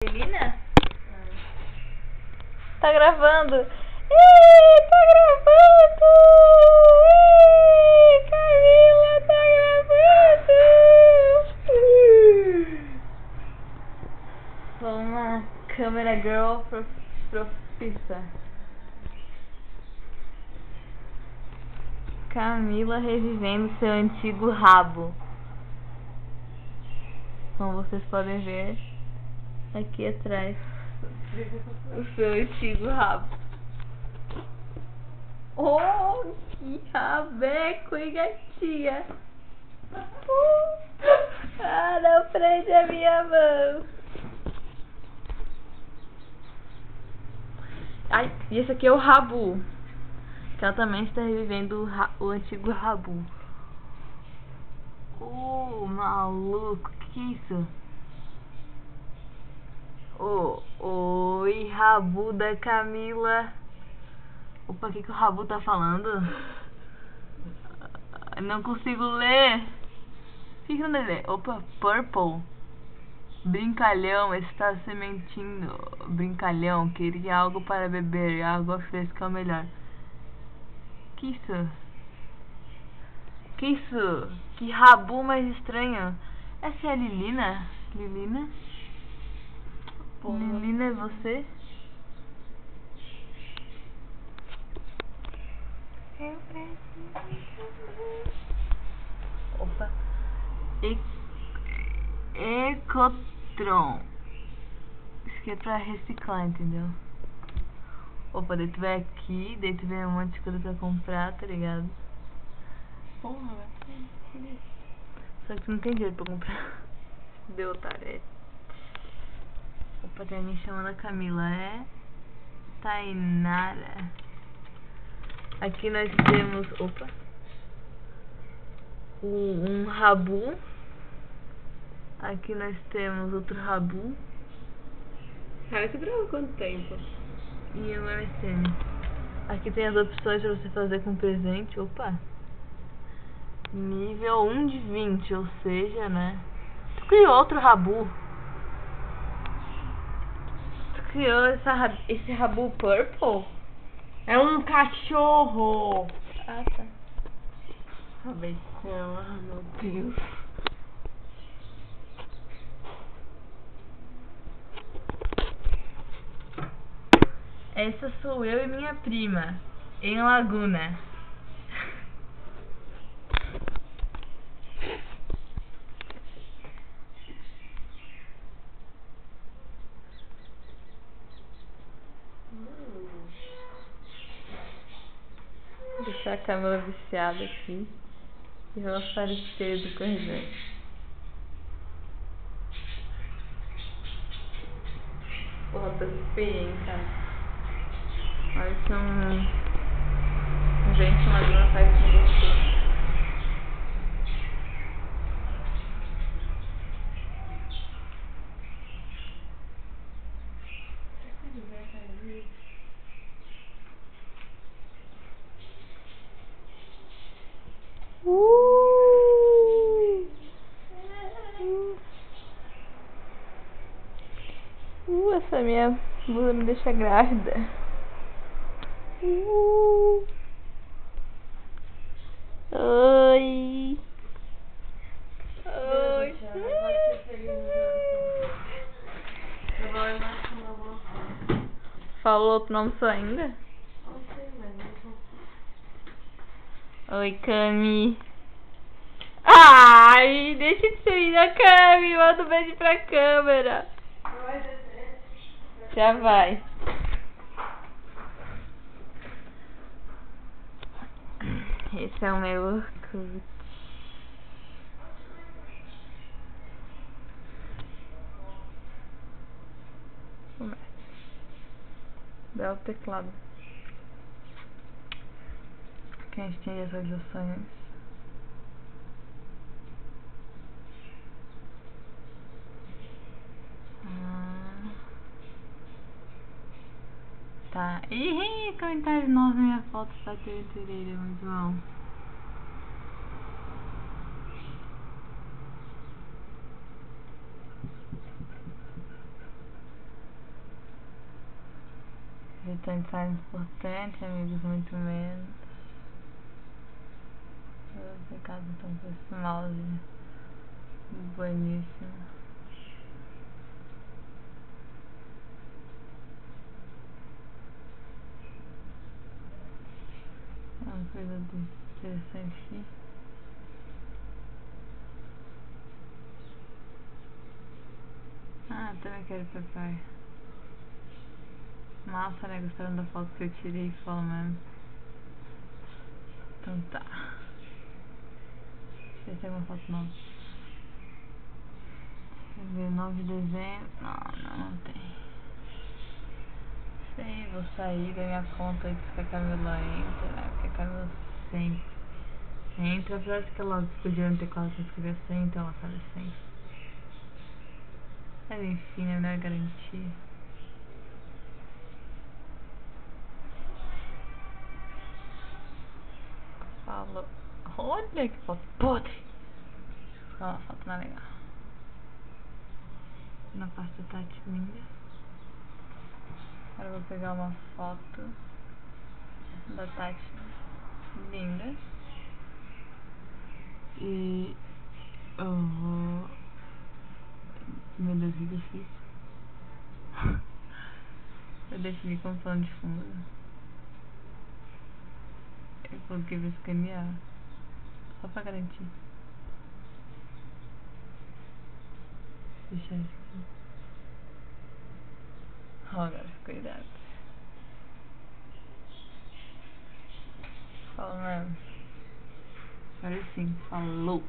Celina? Tá gravando. Ih, tá gravando. Ih, Camila tá gravando. Vamos lá, câmera girl profissa. Camila revivendo seu antigo rabo. Como vocês podem ver aqui atrás, o seu antigo rabo. Oh, que rabeco, hein, gatinha? Ah, não prende a minha mão. Ai, e esse aqui é o Rabu, que ela também está revivendo o antigo Rabu. Maluco, que é isso? Oi, Rabu da Camila. Opa, o que o Rabu tá falando? Não consigo ler. O que não deve ler? Opa, purple. Brincalhão, está se mentindo. Brincalhão, queria algo para beber. Água fresca é o melhor. Que isso? Que isso? Que Rabu mais estranho. Essa é a Lilina? Lilina? Lilina é você? Eu preciso. Opa. Ecotron. Isso aqui é pra reciclar, entendeu? Opa, daí tu vai aqui, daí tu vê um monte de coisa pra comprar, tá ligado? Porra, só que tu não tem dinheiro pra comprar. Deu, otário. Opa, tem alguém chamando a Camila, é? Tainara. Aqui nós temos, opa, um Rabu. Aqui nós temos outro Rabu. Cara, você gravou quanto tempo? E o MSN. Aqui tem as opções pra você fazer com presente. Opa. Nível 1 de 20, ou seja, né? Tu criou outro Rabu. Tu criou esse Rabu Purple? É um cachorro! Ah, tá. Rabeção, ah, meu Deus. Essa sou eu e minha prima, em Laguna. Vou deixar a Camila viciada aqui e vou aparecer do corredor. Porra, tô feia, hein, cara. Olha, são gente uma Laguna faz com você. Essa minha blusa me deixa grávida. Oi. Oi. Falou, tu não almoçou ainda? Oi, Cami. Ai, deixa de ser a Cami. Manda um beijo pra câmera. Já vai. Esse é o meu Orkut. Belo teclado. Aqui a gente tem as atualizações. Tá. Ih, comentário novo na minha foto pra ter interesse, muito bom. Visitantes mais importantes, amigos muito menos. Os recados estão com esse mouse bueníssimo. É uma coisa interessante aqui. Ah, também quero papai. Massa, né? Gostaram da foto que eu tirei? Fala mesmo. Então tá. Deixa eu ver se tem uma foto nova. Deixa eu ver, 9 de dezembro. Não tem. Sei, vou sair da minha conta antes que a Camila entre, né? Porque a Camila sempre entra, parece que ela podia ter quase se inscrever sem, então ela sabe sempre. Mas enfim, é melhor garantir. Falou. Olha que foto podre! Ó, a foto não é legal. Na parte da Tati linda. Agora eu vou pegar uma foto da Tati linda. E eu vou... Meu Deus, o que eu fiz? Eu definir como plano de fundo. Eu coloquei pra escanear. Só pra garantir. Deixa isso aqui. Ó, agora, cuidado. Fala mesmo. Agora sim, falou.